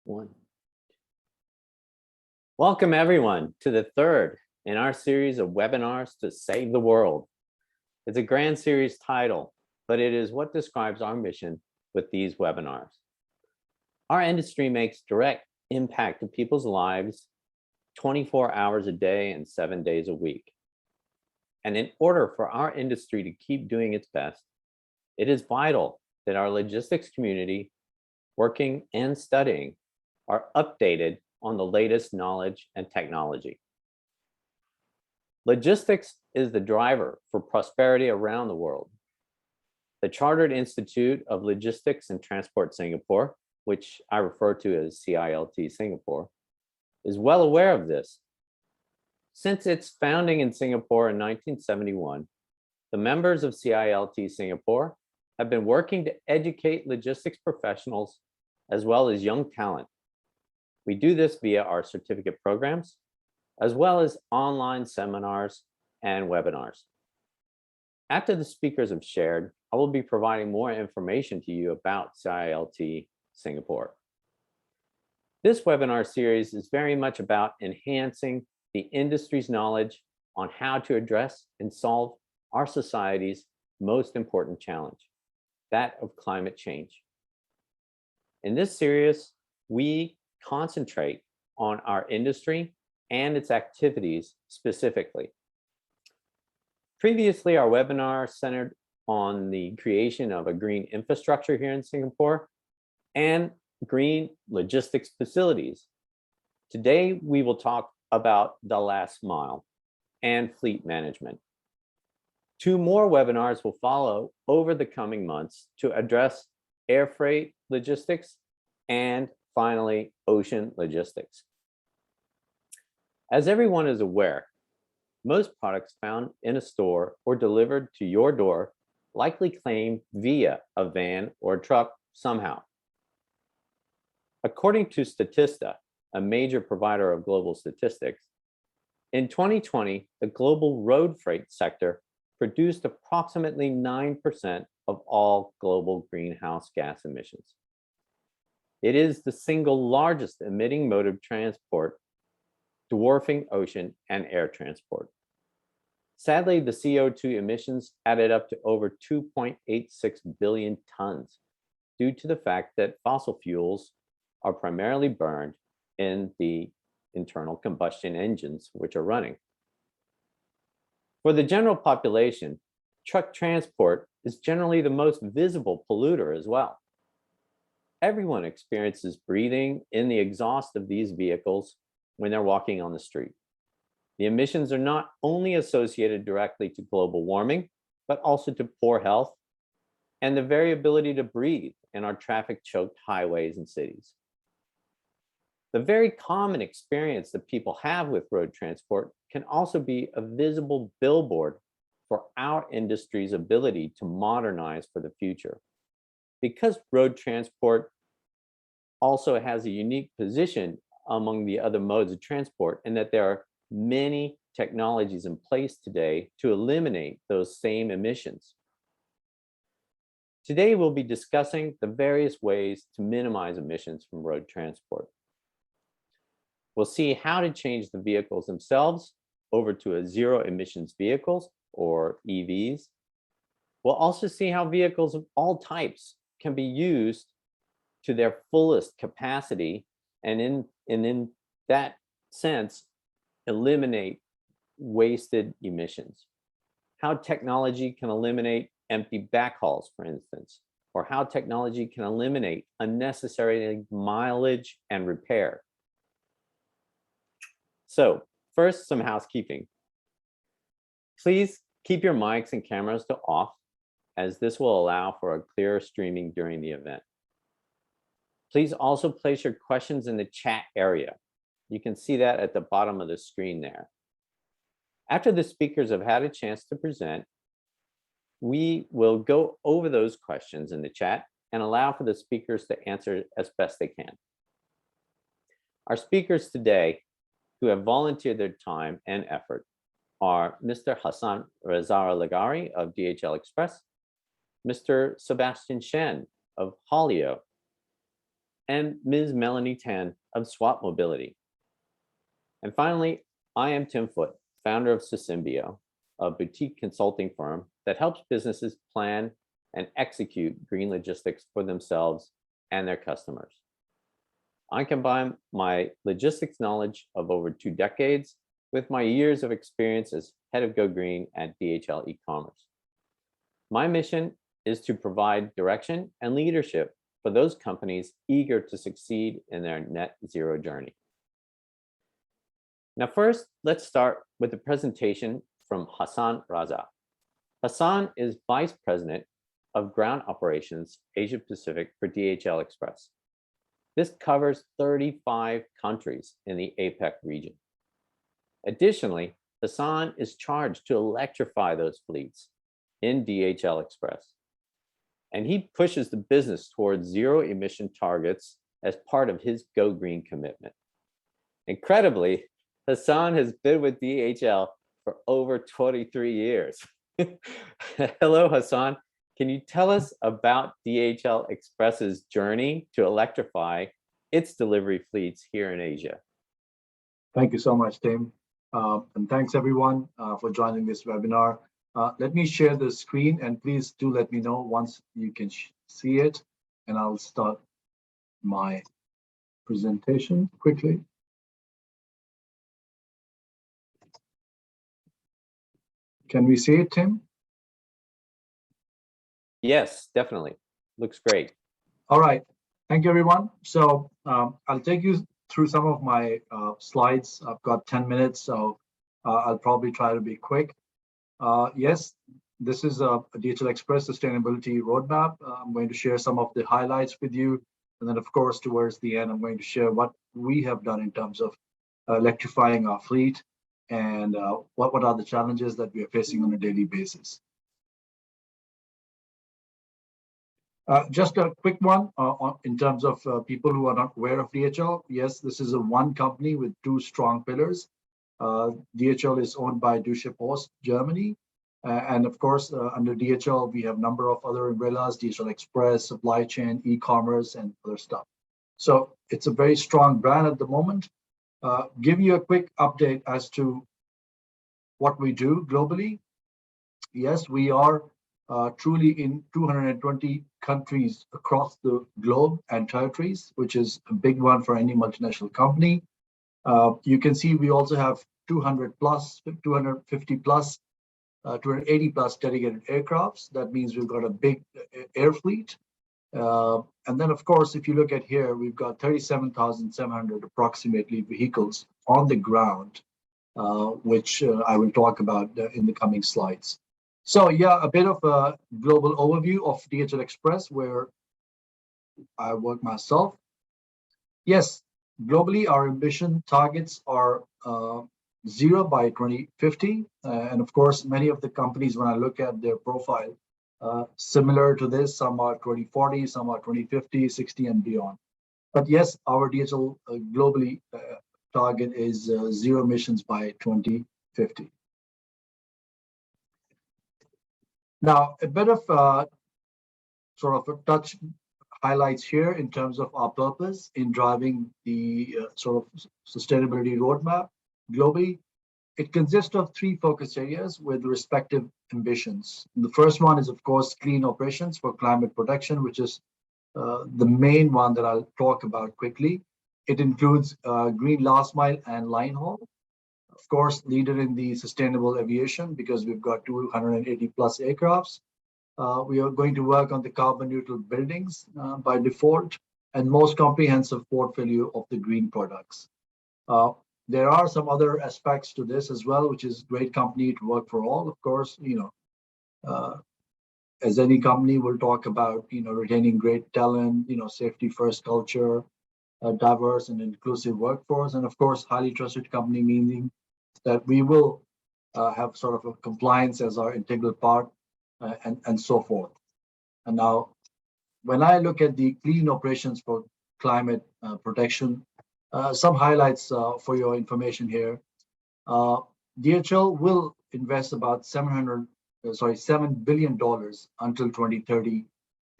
One. Welcome everyone to the third in our series of webinars to save the world. It's a grand series title, but it is what describes our mission with these webinars. Our industry makes direct impact to people's lives 24 hours a day and 7 days a week. And in order for our industry to keep doing its best, it is vital that our logistics community, working and studying, are updated on the latest knowledge and technology. Logistics is the driver for prosperity around the world. The Chartered Institute of Logistics and Transport Singapore, which I refer to as CILT Singapore, is well aware of this. Since its founding in Singapore in 1971, the members of CILT Singapore have been working to educate logistics professionals as well as young talent. We do this via our certificate programs, as well as online seminars and webinars. After the speakers have shared, I will be providing more information to you about CILT Singapore. This webinar series is very much about enhancing the industry's knowledge on how to address and solve our society's most important challenge, that of climate change. In this series, we concentrate on our industry and its activities specifically. Previously, our webinar centered on the creation of a green infrastructure here in Singapore and green logistics facilities. Today, we will talk about the last mile and fleet management. 2 more webinars will follow over the coming months to address air freight logistics and finally, ocean logistics. As everyone is aware, most products found in a store or delivered to your door likely came via a van or truck somehow. According to Statista, a major provider of global statistics, in 2020, the global road freight sector produced approximately 9% of all global greenhouse gas emissions. It is the single largest emitting mode of transport, dwarfing ocean and air transport. Sadly, the CO2 emissions added up to over 2.86 billion tons due to the fact that fossil fuels are primarily burned in the internal combustion engines which are running. For the general population, truck transport is generally the most visible polluter as well. Everyone experiences breathing in the exhaust of these vehicles when they're walking on the street. The emissions are not only associated directly to global warming, but also to poor health and the variability to breathe in our traffic-choked highways and cities. The very common experience that people have with road transport can also be a visible billboard for our industry's ability to modernize for the future. Because road transport also has a unique position among the other modes of transport, in that there are many technologies in place today to eliminate those same emissions. Today, we'll be discussing the various ways to minimize emissions from road transport. We'll see how to change the vehicles themselves over to a zero emissions vehicles or EVs. We'll also see how vehicles of all types can be used to their fullest capacity, and in that sense, eliminate wasted emissions. How technology can eliminate empty backhauls, for instance, or how technology can eliminate unnecessary mileage and repair. So first, some housekeeping. Please keep your mics and cameras to off, as this will allow for a clearer streaming during the event. Please also place your questions in the chat area. You can see that at the bottom of the screen there. After the speakers have had a chance to present, we will go over those questions in the chat and allow for the speakers to answer as best they can. Our speakers today, who have volunteered their time and effort, are Mr. Hassan Razara Lagari of DHL Express, Mr. Sebastian Shen of Haulio, and Ms. Melanie Tan of Swap Mobility. And finally, I am Tim Foote, founder of Sysymbio, a boutique consulting firm that helps businesses plan and execute green logistics for themselves and their customers. I combine my logistics knowledge of over 2 decades with my years of experience as head of Go Green at DHL e-commerce. My mission is to provide direction and leadership for those companies eager to succeed in their net zero journey. Now, first, let's start with a presentation from Hassan Raza. Hassan is Vice President of Ground Operations Asia Pacific for DHL Express. This covers 35 countries in the APEC region. Additionally, Hassan is charged to electrify those fleets in DHL Express. And he pushes the business towards zero emission targets as part of his Go Green commitment. Incredibly, Hassan has been with DHL for over 23 years. Hello, Hassan. Can you tell us about DHL Express's journey to electrify its delivery fleets here in Asia? Thank you so much, Tim. And thanks everyone for joining this webinar. Let me share the screen and please do let me know once you can see it, and I'll start my presentation quickly. Can we see it, Tim? Yes, definitely. Looks great. All right. Thank you, everyone. So I'll take you through some of my slides. I've got 10 minutes, so I'll probably try to be quick. Yes, this is a DHL Express sustainability roadmap. I'm going to share some of the highlights with you. And then, of course, towards the end, I'm going to share what we have done in terms of electrifying our fleet and what are the challenges that we are facing on a daily basis. Just a quick one in terms of people who are not aware of DHL. Yes, this is a one company with 2 strong pillars. DHL is owned by Deutsche Post Germany. And of course, under DHL, we have a number of other umbrellas, DHL Express, supply chain, e-commerce, and other stuff. So it's a very strong brand at the moment. Give you a quick update as to what we do globally. Yes, we are truly in 220 countries across the globe and territories, which is a big one for any multinational company. You can see we also have 200 plus, 250 plus, 280 plus dedicated aircrafts. That means we've got a big air fleet. And then, of course, if you look at here, we've got 37,700 approximately vehicles on the ground, which I will talk about in the coming slides. So yeah, a bit of a global overview of DHL Express, where I work myself. Yes, globally, our ambition targets are zero by 2050. And of course, many of the companies, when I look at their profile, similar to this, some are 2040, some are 2050, 60 and beyond. But yes, our DHL globally target is zero emissions by 2050. Now, a bit of sort of a touch highlights here in terms of our purpose in driving the sort of sustainability roadmap globally. It consists of 3 focus areas with respective ambitions. The first one is, of course, clean operations for climate protection, which is the main one that I'll talk about quickly. It includes green last mile and line haul. Of course, leader in the sustainable aviation because we've got 280 plus aircrafts. We are going to work on the carbon neutral buildings by default and most comprehensive portfolio of the green products. There are some other aspects to this as well, which is great company to work for all. Of course, as any company will talk about, retaining great talent, safety first culture, diverse and inclusive workforce, and of course, highly trusted company, meaning that we will have sort of a compliance as our integral part and so forth. And now, when I look at the clean operations for climate protection, some highlights for your information here. DHL will invest about $7 billion until 2030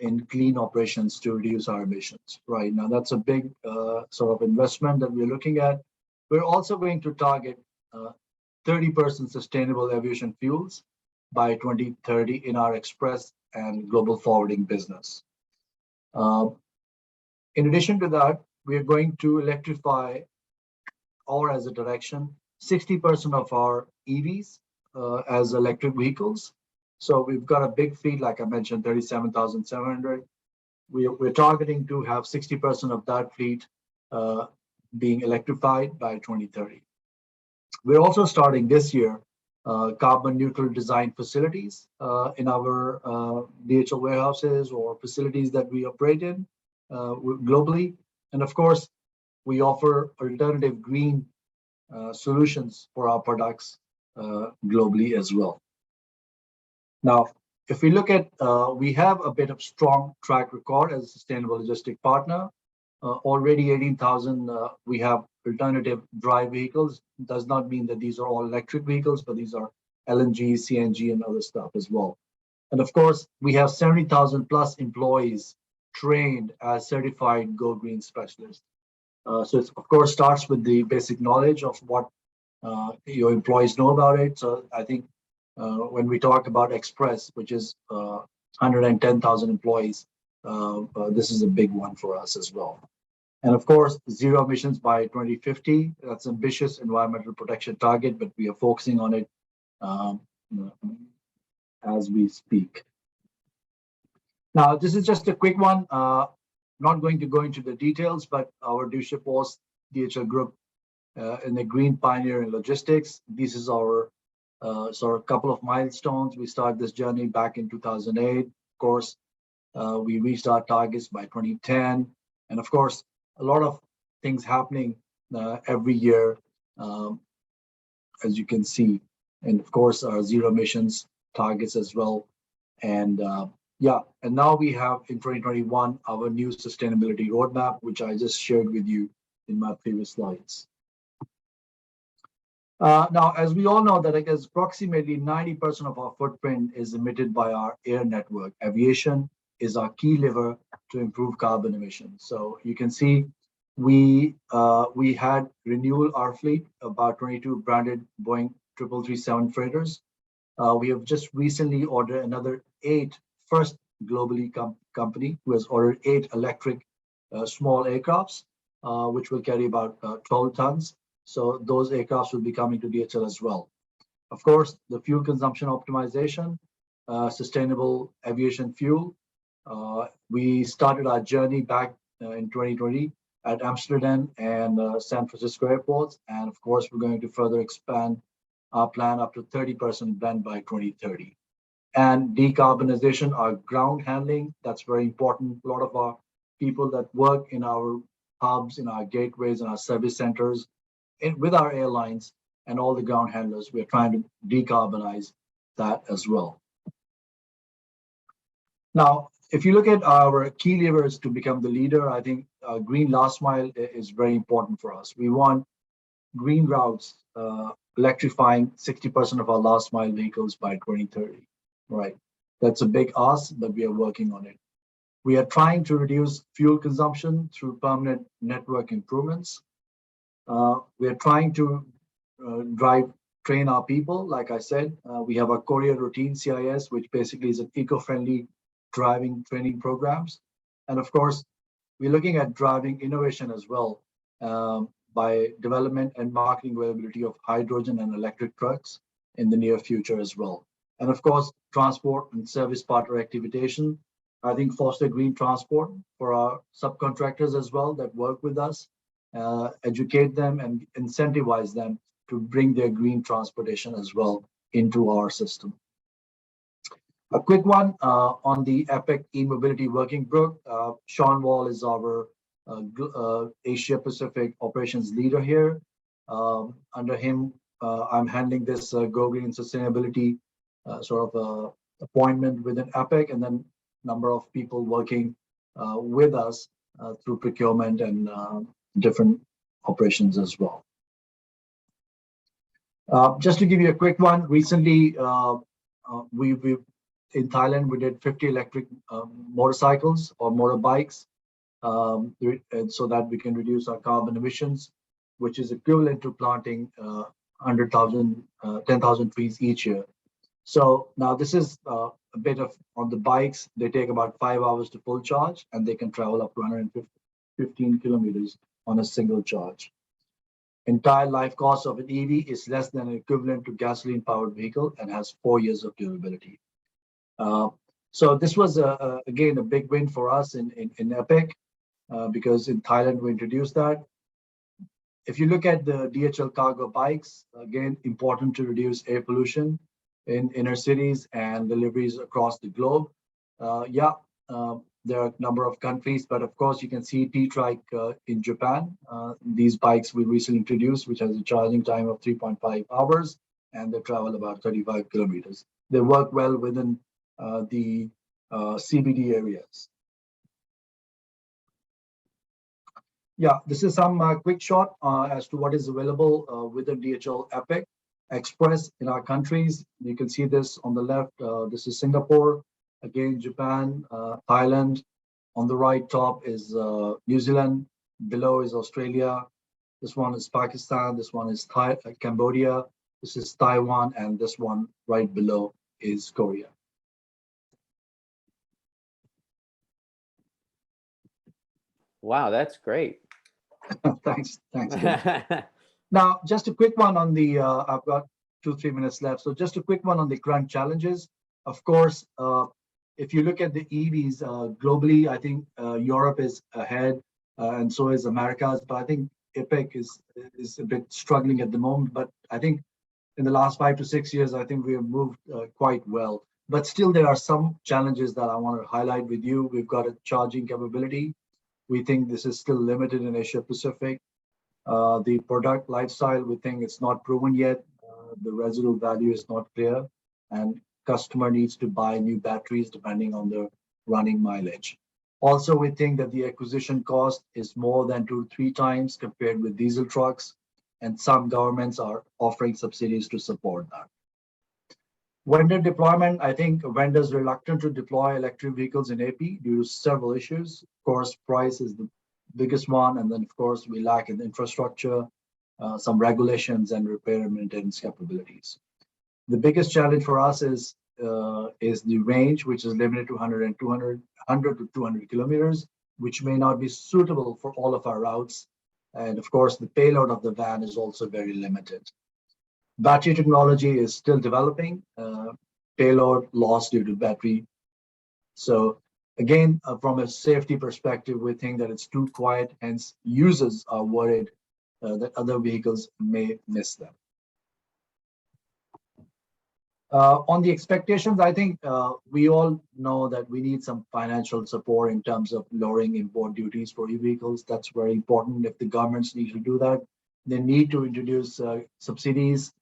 in clean operations to reduce our emissions. Right now, that's a big sort of investment that we're looking at. We're also going to target 30% sustainable aviation fuels by 2030 in our express and global forwarding business. In addition to that, we are going to electrify, or as a direction, 60% of our EVs as electric vehicles. So we've got a big fleet, like I mentioned, 37,700. We're targeting to have 60% of that fleet being electrified by 2030. We're also starting this year carbon neutral design facilities in our DHL warehouses or facilities that we operate in globally. And of course, we offer alternative green solutions for our products globally as well. Now, if we look at, we have a bit of strong track record as a sustainable logistic partner. Already 18,000, we have alternative drive vehicles. Does not mean that these are all electric vehicles, but these are LNG, CNG, and other stuff as well. And of course, we have 70,000 plus employees trained as certified Go Green specialists. So it, of course, starts with the basic knowledge of what your employees know about it. So I think when we talk about Express, which is 110,000 employees, this is a big one for us as well. And of course, zero emissions by 2050. That's ambitious environmental protection target, but we are focusing on it as we speak. Now, this is just a quick one. Not going to go into the details, but our DHL DHL Group in the Green Pioneer in Logistics. This is our sort of couple of milestones. We started this journey back in 2008. Of course, we reached our targets by 2010. And of course, a lot of things happening every year, as you can see. And of course, our zero emissions targets as well. And yeah, and now we have in 2021, our new sustainability roadmap, which I just shared with you in my previous slides. Now, as we all know that I guess approximately 90% of our footprint is emitted by our air network. Aviation is our key lever to improve carbon emissions. So you can see we had renewed our fleet, about 22 branded Boeing 777 freighters. We have just recently ordered another 8, first globally company who has ordered 8 electric small aircrafts, which will carry about 12 tons. So those aircrafts will be coming to DHL as well. Of course, the fuel consumption optimization, sustainable aviation fuel. We started our journey back in 2020 at Amsterdam and San Francisco airports. And of course, we're going to further expand our plan up to 30% blend by 2030. And decarbonization, our ground handling, that's very important. A lot of our people that work in our hubs, in our gateways, in our service centers, with our airlines and all the ground handlers, we're trying to decarbonize that as well. Now, if you look at our key levers to become the leader, I think green last mile is very important for us. We want green routes, electrifying 60% of our last mile vehicles by 2030, right? That's a big ask, but we are working on it. We are trying to reduce fuel consumption through permanent network improvements. We are trying to train our people. Like I said, we have a courier routine CIS, which basically is an eco-friendly driving training programs. And of course, we're looking at driving innovation as well by development and marketing availability of hydrogen and electric trucks in the near future as well. And of course, transport and service partner activation. I think foster green transport for our subcontractors as well that work with us. Educate them and incentivize them to bring their green transportation as well into our system. A quick one on the EPIC e-mobility working group. Sean Wall is our Asia Pacific operations leader here. Under him, I'm handling this Go Green Sustainability sort of appointment within EPIC, and then number of people working with us through procurement and different operations as well. Just to give you a quick one, recently we've in Thailand, we did 50 electric motorcycles or motorbikes, and so that we can reduce our carbon emissions, which is equivalent to planting 10,000 trees each year. So now this is a bit of on the bikes. They take about 5 hours to full charge, and they can travel up to 115 kilometers on a single charge. Entire life cost of an EV is less than equivalent to gasoline-powered vehicle and has 4 years of durability. So this was again a big win for us in Epic because in Thailand we introduced that. If you look at the DHL Cargo Bikes, again important to reduce air pollution in inner cities and deliveries across the globe. There are a number of countries, but of course you can see T-Trike in Japan. These bikes we recently introduced, which has a charging time of 3.5 hours, and they travel about 35 kilometers. They work well within the CBD areas. Yeah, this is some quick shot as to what is available within DHL Epic Express in our countries. You can see this on the left. This is Singapore, again Japan, Thailand. On the right top is New Zealand. Below is Australia. This one is Pakistan. This one is Cambodia. This is Taiwan, and this one right below is Korea. Wow, that's great. Thanks. Now, just a quick one on the, I've got 2-3 minutes left. So just a quick one on the current challenges. Of course, if you look at the EVs globally, I think Europe is ahead and so is Americas, but I think APEC is a bit struggling at the moment. But I think in the last 5 to 6 years, I think we have moved quite well. But still, there are some challenges that I want to highlight with you. We've got a charging capability. We think this is still limited in Asia Pacific. The product lifestyle, we think it's not proven yet. The residual value is not clear, and customer needs to buy new batteries depending on the running mileage. Also, we think that the acquisition cost is more than 2 to 3 times compared with diesel trucks, and some governments are offering subsidies to support that. Vendor deployment, I think vendors reluctant to deploy electric vehicles in AP due to several issues. Of course, price is the biggest one, and then of course we lack in infrastructure, some regulations and repair and maintenance capabilities. The biggest challenge for us is the range, which is limited to 100 to 200 kilometers, which may not be suitable for all of our routes. And of course, the payload of the van is also very limited. Battery technology is still developing, payload loss due to battery. So again, from a safety perspective, we think that it's too quiet, hence users are worried that other vehicles may miss them. On the expectations, I think we all know that we need some financial support in terms of lowering import duties for e-vehicles. That's very important. If the governments need to do that, they need to introduce subsidies,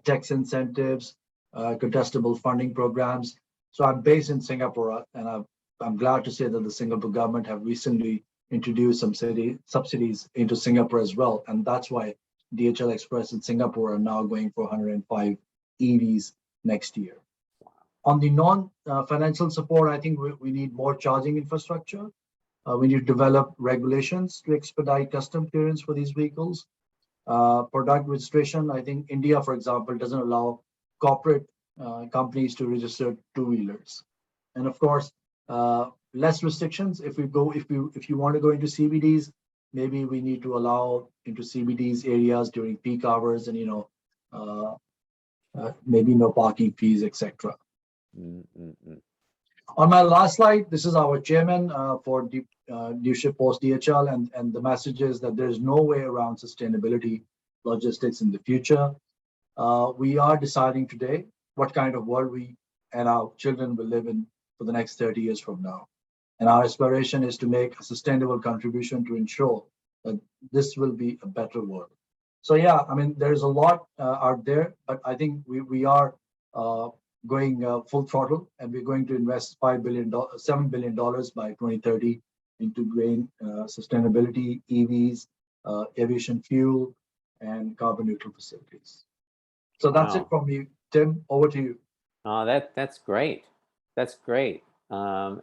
tax incentives, contestable funding programs. So I'm based in Singapore, and I'm glad to say that the Singapore government have recently introduced some subsidies into Singapore as well. And that's why DHL Express in Singapore are now going for 105 EVs next year. On the non-financial support, I think we need more charging infrastructure. We need to develop regulations to expedite custom clearance for these vehicles. Product registration, I think India, for example, doesn't allow corporate companies to register two-wheelers. And of course, less restrictions. If you want to go into CBDs, maybe we need to allow into CBDs areas during peak hours, and maybe no parking fees, etc. On my last slide, this is our chairman for Leadership Post DHL, and the message is that there's no way around sustainability logistics in the future. We are deciding today what kind of world we and our children will live in for the next 30 years from now. And our aspiration is to make a sustainable contribution to ensure that this will be a better world. So yeah, I mean, there's a lot out there, but I think we are going full throttle, and we're going to invest $7 billion by 2030 into green sustainability, EVs, aviation fuel, and carbon neutral facilities. So that's it from me. Tim, over to you. That's great. That's great. I'm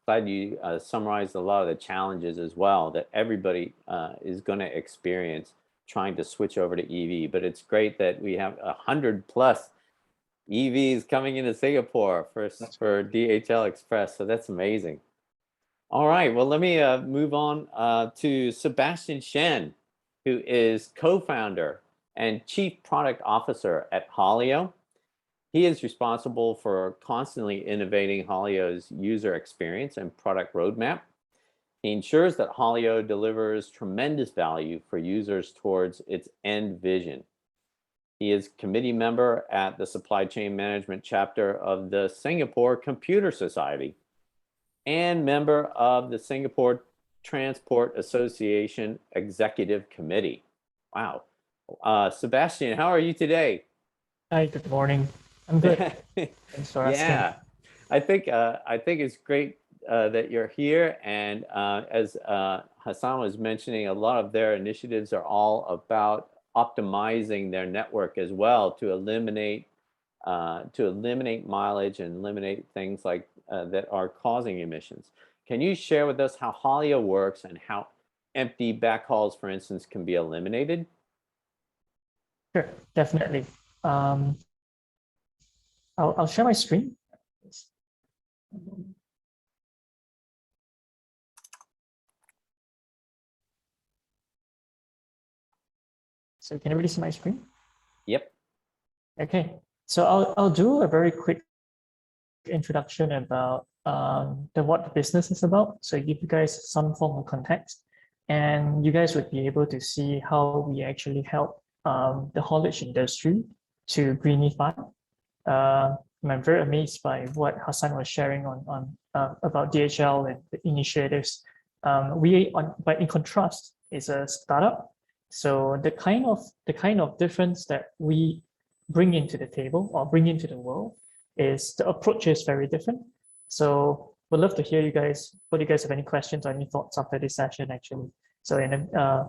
glad you summarized a lot of the challenges as well that everybody is going to experience trying to switch over to EV. But it's great that we have 100+ EVs coming into Singapore for DHL Express. So that's amazing. All right, well, let me move on to Sebastian Shen, who is co-founder and chief product officer at Haulio. He is responsible for constantly innovating Haulio's user experience and product roadmap. He ensures that Haulio delivers tremendous value for users towards its end vision. He is committee member at the Supply Chain Management chapter of the Singapore Computer Society and member of the Singapore Transport Association Executive Committee. Wow. Sebastian, how are you today? Hi, good morning. I'm good. Thanks for asking. Yeah, I think it's great that you're here. And as Hassan was mentioning, a lot of their initiatives are all about optimizing their network as well to eliminate mileage and eliminate things like that are causing emissions. Can you share with us how Haulio works and how empty backhauls, for instance, can be eliminated? Sure, definitely. I'll share my screen. So can everybody see my screen? Yep. Okay, so I'll do a very quick introduction about what the business is about. So give you guys some form of context, and you guys would be able to see how we actually help the haulage industry to greenify. I'm very amazed by what Hassan was sharing on about DHL and the initiatives. But in contrast, is a startup. So the kind of difference that we bring into the table or bring into the world is the approach is very different. So we'd love to hear you guys, whether you guys have any questions or any thoughts after this session, actually. So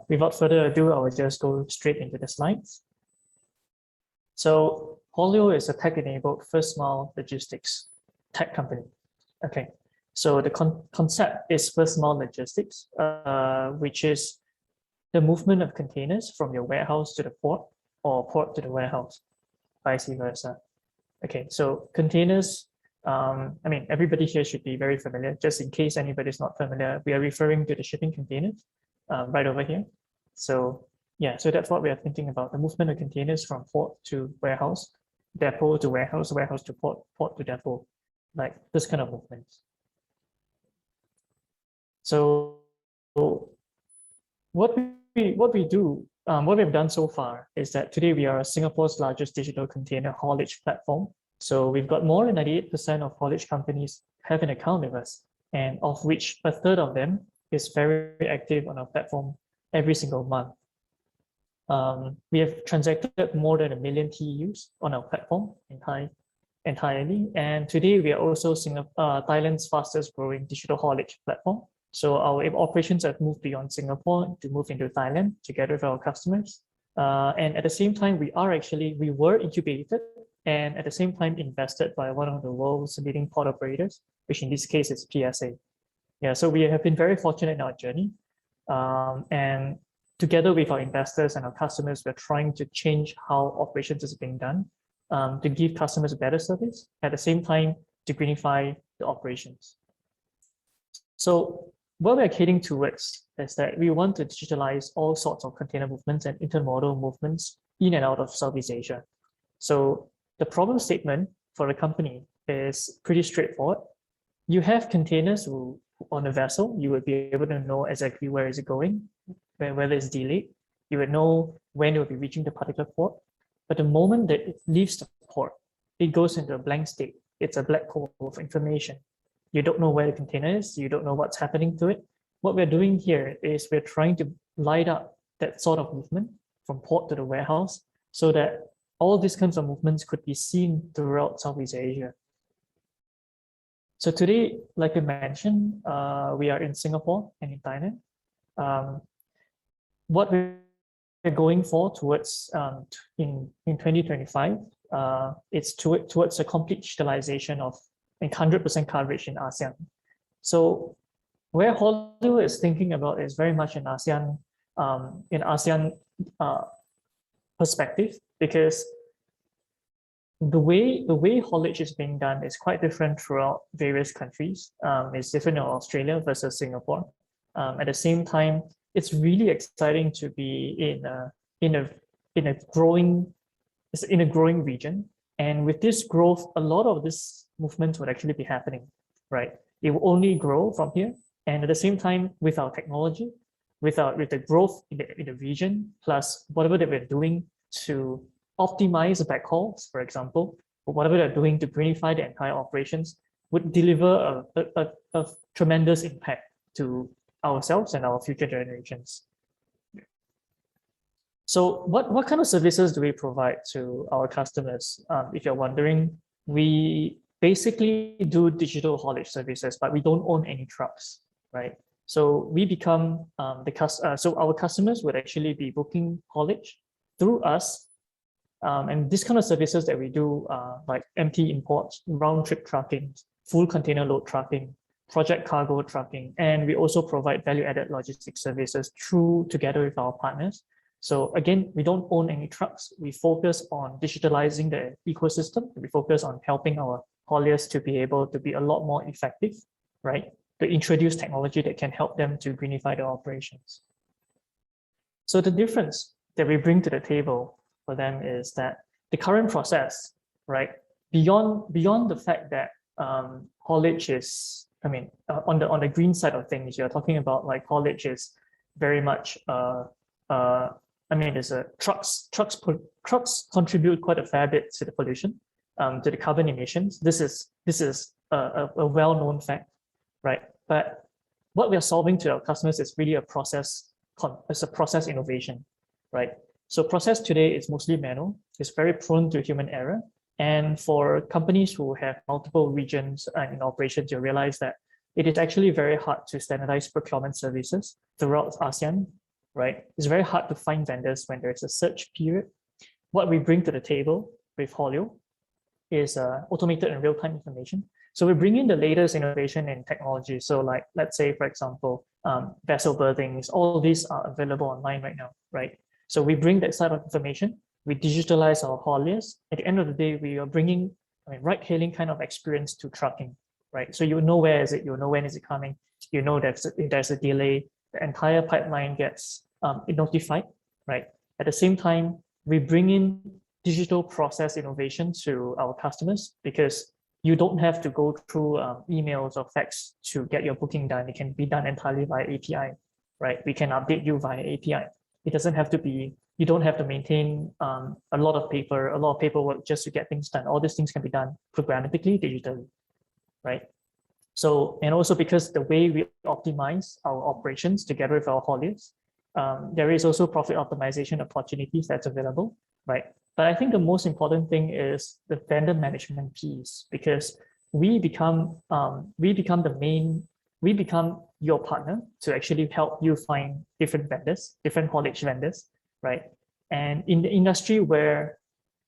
without further ado, I will just go straight into the slides. So Haulio is a tech-enabled first-mile logistics tech company. Okay, so the concept is first-mile logistics, which is the movement of containers from your warehouse to the port or port to the warehouse, vice versa. Okay, so containers, I mean, everybody here should be very familiar. Just in case anybody's not familiar, we are referring to the shipping containers right over here. So yeah, so that's what we are thinking about, the movement of containers from port to warehouse, depot to warehouse, warehouse to port, port to depot, like this kind of movements. So what we've done so far is that today we are Singapore's largest digital container haulage platform. So we've got more than 98% of haulage companies have an account with us, and of which a third of them is very active on our platform every single month. We have transacted more than 1 million TEUs on our platform entirely. And today we are also Thailand's fastest growing digital haulage platform. So our operations have moved beyond Singapore to move into Thailand together with our customers. And at the same time, we were incubated and at the same time invested by one of the world's leading port operators, which in this case is PSA. Yeah, so we have been very fortunate in our journey. And together with our investors and our customers, we're trying to change how operations is being done to give customers a better service, at the same time to greenify the operations. So what we're heading towards is that we want to digitalize all sorts of container movements and intermodal movements in and out of Southeast Asia. So the problem statement for the company is pretty straightforward. You have containers on a vessel, you would be able to know exactly where is it going, whether it's delayed, you would know when it will be reaching the particular port. But the moment that it leaves the port, it goes into a blank state. It's a black hole of information. You don't know where the container is, you don't know what's happening to it. What we're doing here is we're trying to light up that sort of movement from port to the warehouse so that all these kinds of movements could be seen throughout Southeast Asia. So today, like I mentioned, we are in Singapore and in Thailand. What we're going for towards in 2025 it's towards a complete digitalization of 100% coverage in ASEAN. So where Haulio is thinking about is very much in ASEAN perspective, because the way haulage is being done is quite different throughout various countries. It's different in Australia versus Singapore. At the same time, it's really exciting to be in a growing region. And with this growth, a lot of this movement would actually be happening, right? It will only grow from here. And at the same time, with our technology, with the growth in the region, plus whatever that we're doing to optimize the backhauls, for example, or whatever they're doing to greenify the entire operations, would deliver a tremendous impact to ourselves and our future generations. So what kind of services do we provide to our customers? If you're wondering, we basically do digital haulage services, but we don't own any trucks, right? So we become so our customers would actually be booking haulage through us. And this kind of services that we do like empty imports, round trip trucking, full container load trucking, project cargo trucking, and we also provide value-added logistics services together with our partners. So again, we don't own any trucks. We focus on digitalizing the ecosystem. We focus on helping our hauliers to be able to be a lot more effective, right? To introduce technology that can help them to greenify their operations. So the difference that we bring to the table for them is that the current process, right? Beyond the fact that haulage is, I mean, on the green side of things, you're talking about like haulage is very much I mean, there's trucks contribute quite a fair bit to the pollution, to the carbon emissions. This is a well-known fact, right? But what we are solving to our customers is really a process innovation, right? So process today is mostly manual. It's very prone to human error. And for companies who have multiple regions in operations, you realize that it is actually very hard to standardize procurement services throughout ASEAN, right? It's very hard to find vendors when there's a search period. What we bring to the table with Haulio is automated and real-time information. So we bring in the latest innovation in technology. So like, let's say, for example, vessel berthings, all of these are available online right now, right? So we bring that side of information, we digitalize our hauliers. At the end of the day, we are bringing ride-hailing kind of experience to trucking, right? So you know where is it, you know when is it coming, you know that if there's a delay, the entire pipeline gets notified, right? At the same time, we bring in digital process innovation to our customers because you don't have to go through emails or fax to get your booking done. It can be done entirely via API, right? We can update you via API. It doesn't have to be, you don't have to maintain a lot of paperwork just to get things done. All these things can be done programmatically, digitally, right? So, and also because the way we optimize our operations together with our hauliers, there is also profit optimization opportunities that's available, right? But I think the most important thing is the vendor management piece, because we become your partner to actually help you find different vendors, different haulage vendors, right? And in the industry where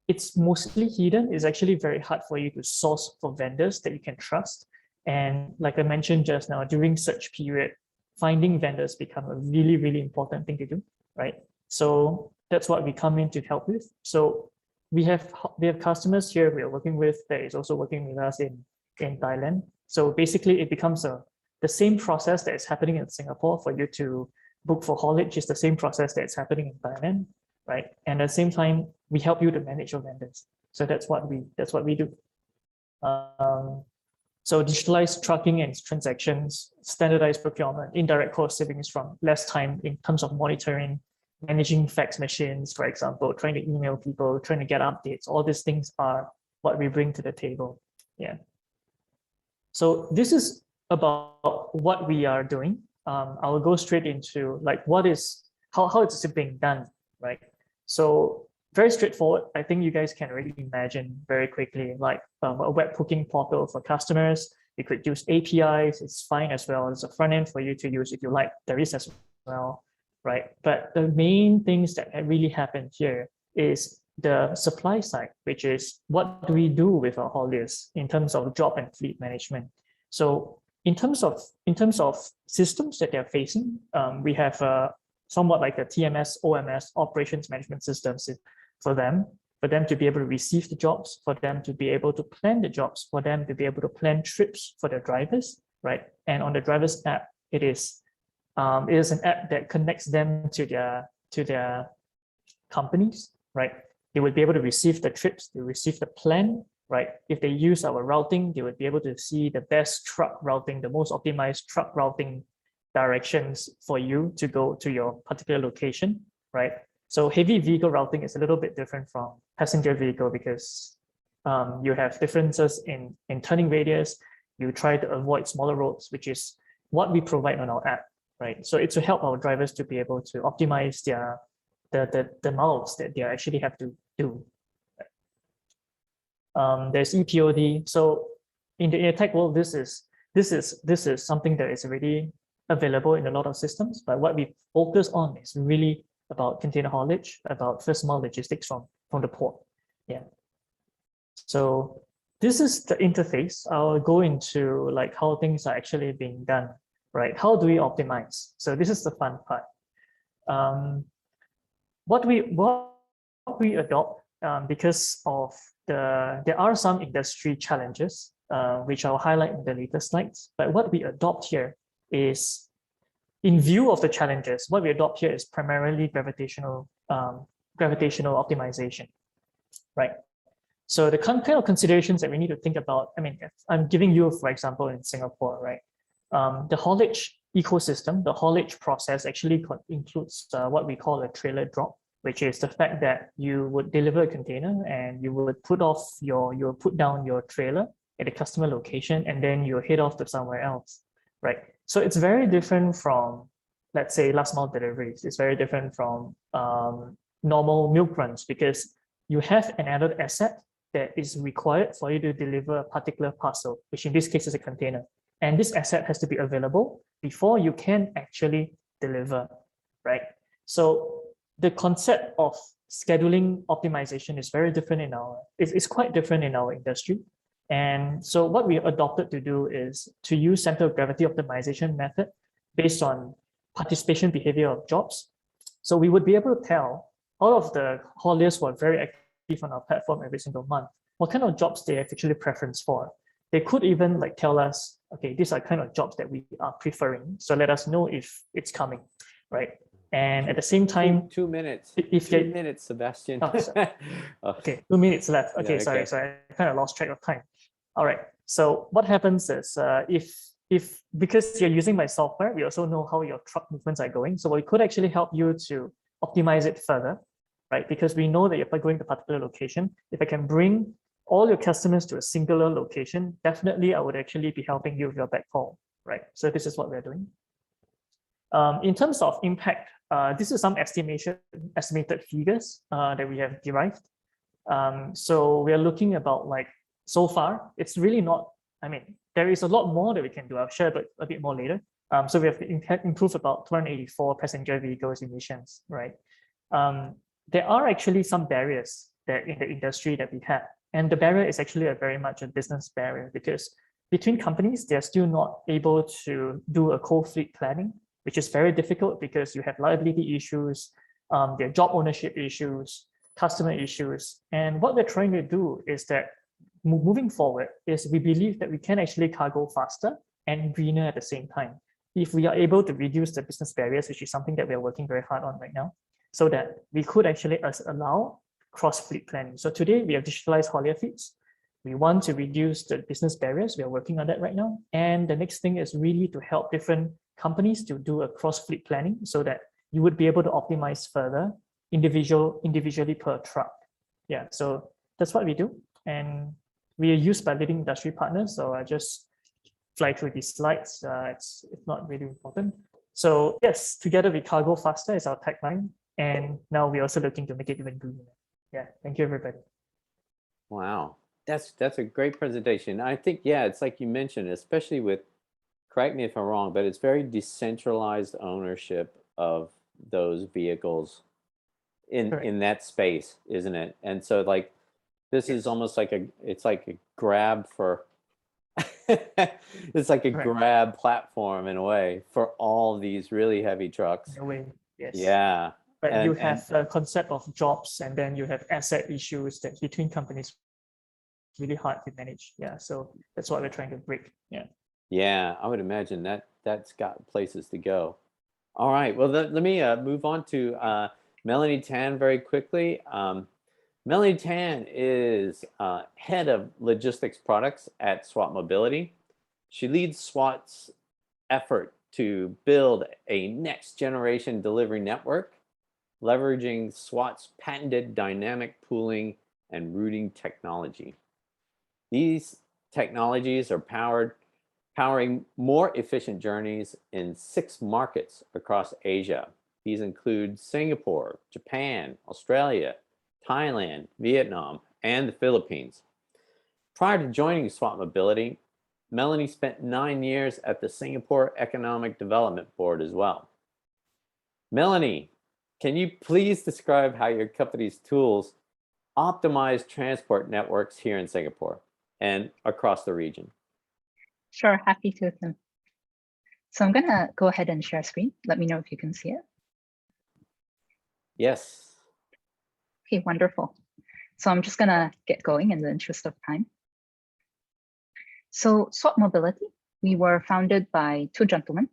it's mostly hidden, it's actually very hard for you to source for vendors that you can trust. And like I mentioned just now, during search period, finding vendors become a really, really important thing to do, right? So that's what we come in to help with. So we have customers here we are working with that is also working with us in Thailand. So basically it becomes the same process that is happening in Singapore for you to book for haulage is the same process that's happening in Thailand, right? And at the same time, we help you to manage your vendors. So that's what we do. So digitalized tracking and transactions, standardized procurement, indirect cost savings from less time in terms of monitoring, managing fax machines, for example, trying to email people, trying to get updates. All these things are what we bring to the table. Yeah. So this is about what we are doing. I will go straight into like how is it being done, right? So very straightforward. I think you guys can already imagine very quickly, like a web booking portal for customers. You could use APIs. It's fine as well. There's a front end for you to use if you like. There is as well, right? But the main things that really happen here is the supply side, which is what do we do with our hauliers in terms of job and fleet management. So in terms of systems that they're facing, we have somewhat like a TMS, OMS, operations management systems for them to be able to receive the jobs, for them to be able to plan the jobs, for them to be able to plan trips for their drivers, right? And on the driver's app, it is an app that connects them to their companies, right? They would be able to receive the trips, they receive the plan, right? If they use our routing, they would be able to see the best truck routing, the most optimized truck routing directions for you to go to your particular location, right? So heavy vehicle routing is a little bit different from passenger vehicle because you have differences in turning radius. You try to avoid smaller roads, which is what we provide on our app, right? So it's to help our drivers to be able to optimize the miles that they actually have to do. There's ePOD. So in the tech world, this is something that is already available in a lot of systems. But what we focus on is really about container haulage, about first mile logistics from the port. Yeah. So this is the interface. I'll go into like how things are actually being done, right? How do we optimize? So this is the fun part. What we adopt because of there are some industry challenges which I'll highlight in the later slides. But what we adopt here is, in view of the challenges, what we adopt here is primarily gravitational optimization, right? So the kind of considerations that we need to think about, I mean, I'm giving you, for example, in Singapore, right? The haulage ecosystem, the haulage process actually includes what we call a trailer drop, which is the fact that you would deliver a container and you would put down your trailer at a customer location, and then you head off to somewhere else, right? So it's very different from, let's say, last mile deliveries. It's very different from normal milk runs because you have an added asset that is required for you to deliver a particular parcel, which in this case is a container. And this asset has to be available before you can actually deliver, right? So the concept of scheduling optimization is very different it's quite different in our industry. And so what we adopted to do is to use center of gravity optimization method based on participation behavior of jobs. So we would be able to tell all of the hauliers who are very active on our platform every single month what kind of jobs they have actually preference for. They could even like tell us, okay, these are kind of jobs that we are preferring. So let us know if it's coming, right? And at the same time, 2 minutes. If 2 minutes, Sebastian. Oh, okay, 2 minutes left. Okay, Yeah, sorry, okay. sorry, I kind of lost track of time. All right. So what happens is if because you're using my software, we also know how your truck movements are going. So we could actually help you to optimize it further, right? Because we know that if I'm going to a particular location, if I can bring all your customers to a singular location, definitely I would actually be helping you with your backhaul, right? So this is what we're doing. In terms of impact, this is some estimated figures that we have derived. So we are looking about like, so far, it's really not, I mean, there is a lot more that we can do. I'll share a bit more later. So we have improved about 284 passenger vehicles emissions, right? There are actually some barriers that in the industry that we have. And the barrier is actually very much a business barrier because between companies, they're still not able to do a co-fleet planning, which is very difficult because you have liability issues, their job ownership issues, customer issues. And what we're trying to do is that moving forward is we believe that we can actually cargo faster and greener at the same time. If we are able to reduce the business barriers, which is something that we are working very hard on right now, so that we could actually allow cross-fleet planning. So today we have digitalized haulier fleets. We want to reduce the business barriers. We are working on that right now. And the next thing is really to help different companies to do a cross-fleet planning so that you would be able to optimize further individually per truck. Yeah, so that's what we do. And we are used by leading industry partners. So I just fly through these slides. It's not really important. So yes, together we cargo faster is our tagline. And now we're also looking to make it even greener. Yeah, thank you, everybody. Wow, that's a great presentation. I think, yeah, it's like you mentioned, especially with, correct me if I'm wrong, but it's very decentralized ownership of those vehicles. in that space, isn't it? And so like this is almost like it's like a grab for it's like a Correct. grab platform in a way for all these really heavy trucks. In a way, yes. Yeah. But you And have a concept of jobs, and then you have asset issues that between companies really hard to manage. Yeah, so that's what we're trying to break. Yeah. yeah, I would imagine that that's got places to go. All right, well, let me move on to Melanie Tan very quickly. Melanie Tan is head of logistics products at SWAT Mobility. She leads SWAT's effort to build a next generation delivery network, leveraging SWAT's patented dynamic pooling and routing technology. These technologies are powering more efficient journeys in 6 markets across Asia. These include Singapore, Japan, Australia, Thailand, Vietnam, and the Philippines. Prior to joining SWAT Mobility, Melanie spent 9 years at the Singapore Economic Development Board as well. Melanie, can you please describe how your company's tools optimize transport networks here in Singapore and across the region? Sure, happy to, Tim. So I'm gonna go ahead and share screen. Let me know if you can see it. Yes. Okay, wonderful. So I'm just gonna get going in the interest of time. So SWAT Mobility, we were founded by 2 gentlemen,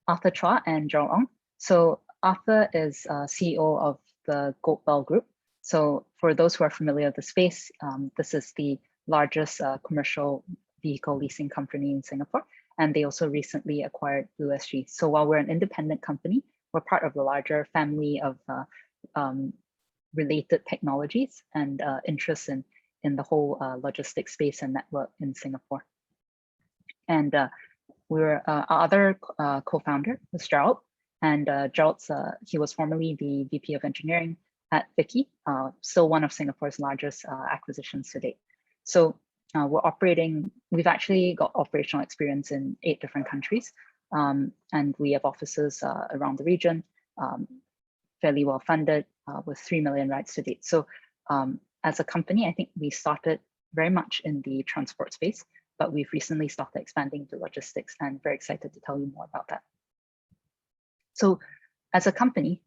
Arthur Chua and Gerald Ong. So Arthur is CEO of the Gold Bell Group. So for those who are familiar with the space, this is the largest commercial vehicle leasing company in Singapore. And they also recently acquired Blue SG. So while we're an independent company, we're part of the larger family of related technologies and interests in the whole logistics space and network in Singapore. And our other co-founder was Gerald. And Gerald's, he was formerly the VP of Engineering at Vicky, still one of Singapore's largest acquisitions to date. So we're operating, we've actually got operational experience in 8 different countries. And we have offices around the region, fairly well funded with 3 million rides to date. So as a company, I think we started very much in the transport space, but we've recently started expanding to logistics, and very excited to tell you more about that. So as a company,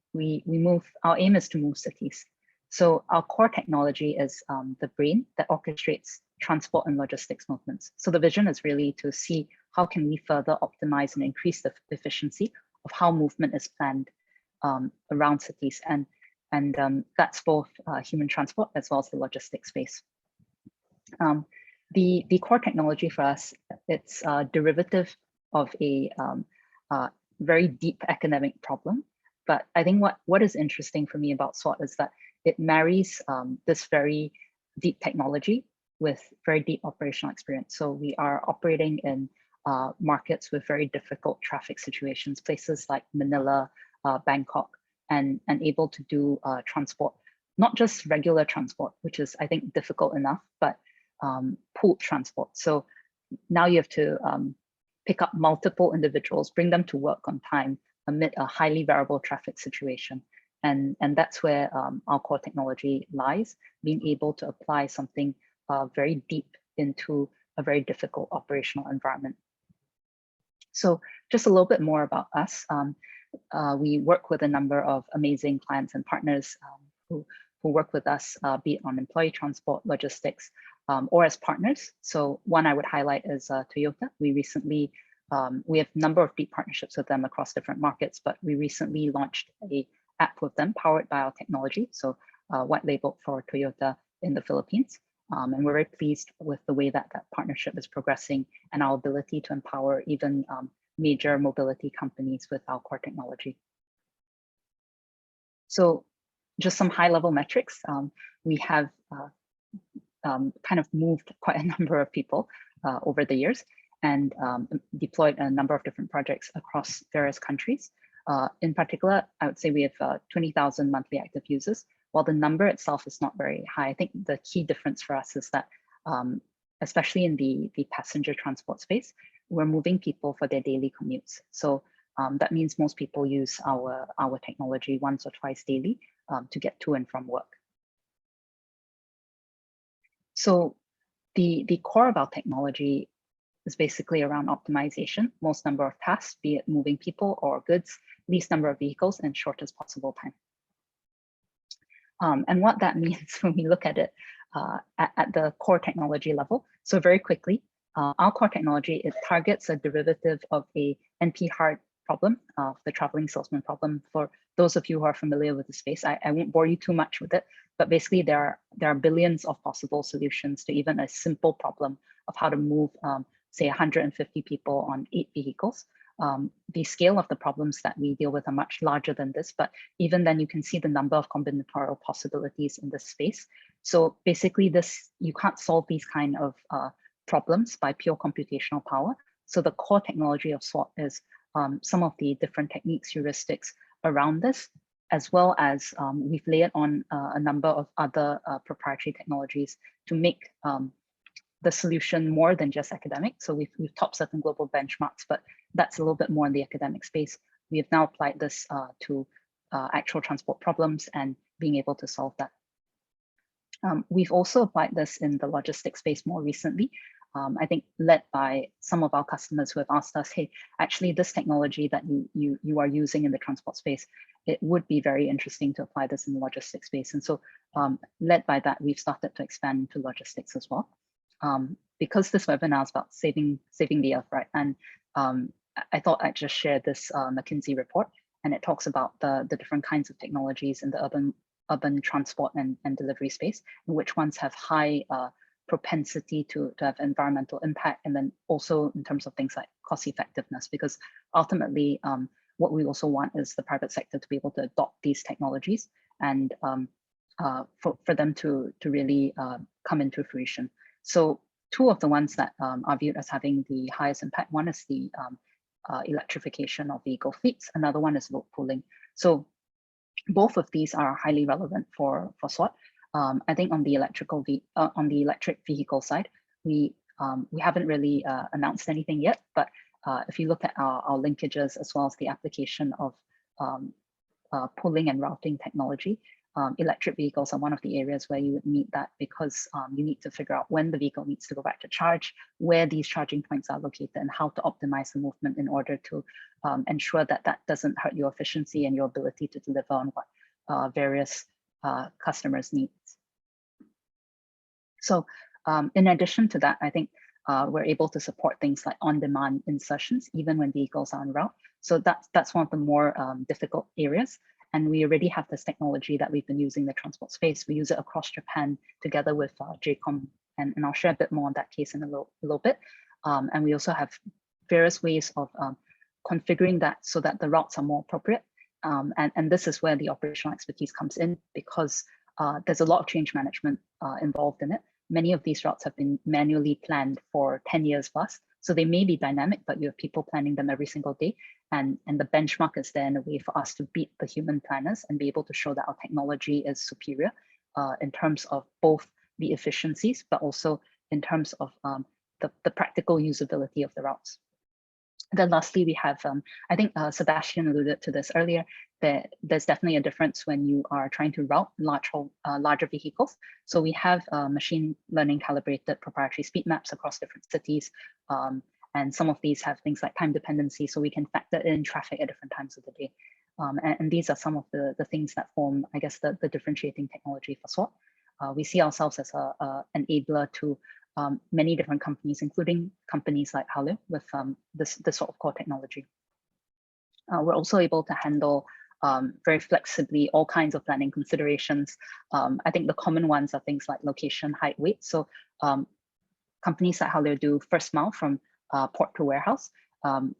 our aim is to move cities. So our core technology is the brain that orchestrates transport and logistics movements. So the vision is really to see how can we further optimize and increase the efficiency of how movement is planned around cities. And that's both human transport as well as the logistics space. The core technology for us, it's a derivative of a very deep academic problem. But I think what is interesting for me about SWAT is that it marries this very deep technology with very deep operational experience. So we are operating in markets with very difficult traffic situations, places like Manila, Bangkok, and able to do transport, not just regular transport, which is, I think, difficult enough, but pooled transport. So now you have to pick up multiple individuals, bring them to work on time amid a highly variable traffic situation. And that's where our core technology lies, being able to apply something very deep into a very difficult operational environment. So just a little bit more about us. We work with a number of amazing clients and partners who work with us, be it on employee transport, logistics, or as partners. So one I would highlight is Toyota. We recently, we have a number of deep partnerships with them across different markets, but we recently launched an app with them powered by our technology. So white labeled for Toyota in the Philippines. And we're very pleased with the way that partnership is progressing and our ability to empower even major mobility companies with our core technology. So just some high level metrics. We have kind of moved quite a number of people over the years and deployed a number of different projects across various countries. In particular, I would say we have 20,000 monthly active users. While the number itself is not very high, I think the key difference for us is that, especially in the passenger transport space, we're moving people for their daily commutes. So that means most people use our technology once or twice daily to get to and from work. So the core of our technology is basically around optimization, most number of tasks, be it moving people or goods, least number of vehicles, and shortest possible time. And what that means when we look at it at the core technology level. So very quickly, our core technology, it targets a derivative of a NP-hard problem, the traveling salesman problem. For those of you who are familiar with the space, I won't bore you too much with it, but basically there are billions of possible solutions to even a simple problem of how to move, say, 150 people on 8 vehicles. The scale of the problems that we deal with are much larger than this, but even then you can see the number of combinatorial possibilities in this space. So basically you can't solve these kind of problems by pure computational power. So the core technology of SWOT is some of the different techniques, heuristics around this, as well as we've layered on a number of other proprietary technologies to make the solution more than just academic. So we've topped certain global benchmarks, but that's a little bit more in the academic space. We have now applied this to actual transport problems and being able to solve that. We've also applied this in the logistics space more recently. I think led by some of our customers who have asked us, hey, actually this technology that you are using in the transport space, it would be very interesting to apply this in the logistics space. And so led by that, we've started to expand into logistics as well. Because this webinar is about saving the earth, right? And I thought I'd just share this McKinsey report, and it talks about the different kinds of technologies in the urban transport and delivery space, and which ones have high propensity to have environmental impact, and then also in terms of things like cost effectiveness, because ultimately what we also want is the private sector to be able to adopt these technologies and for them to really come into fruition. So two of the ones that are viewed as having the highest impact, one is the electrification of vehicle fleets, another one is load pooling. So both of these are highly relevant for SWOT. I think on the electric vehicle side, we haven't really announced anything yet, but if you look at our linkages as well as the application of pooling and routing technology, electric vehicles are one of the areas where you would need that, because you need to figure out when the vehicle needs to go back to charge, where these charging points are located, and how to optimize the movement in order to ensure that that doesn't hurt your efficiency and your ability to deliver on what various customers' needs. So in addition to that, I think we're able to support things like on-demand insertions, even when vehicles are en route. So that's one of the more difficult areas. And we already have this technology that we've been using in the transport space. We use it across Japan together with Jcomm, and I'll share a bit more on that case in a little bit. And we also have various ways of configuring that so that the routes are more appropriate. And this is where the operational expertise comes in, because there's a lot of change management involved in it. Many of these routes have been manually planned for 10 years plus. So they may be dynamic, but you have people planning them every single day. And the benchmark is there in a way for us to beat the human planners and be able to show that our technology is superior in terms of both the efficiencies, but also in terms of the practical usability of the routes. Then lastly, we have, I think Sebastian alluded to this earlier, that there's definitely a difference when you are trying to route larger vehicles. So we have machine learning calibrated proprietary speed maps across different cities. And some of these have things like time dependency, so we can factor in traffic at different times of the day. And these are some of the things that form, I guess, the differentiating technology for SWOT. We see ourselves as an enabler to many different companies, including companies like Haulio with this sort of core technology. We're also able to handle very flexibly all kinds of planning considerations. I think the common ones are things like location, height, weight. So companies like Haulio do first mile from port to warehouse.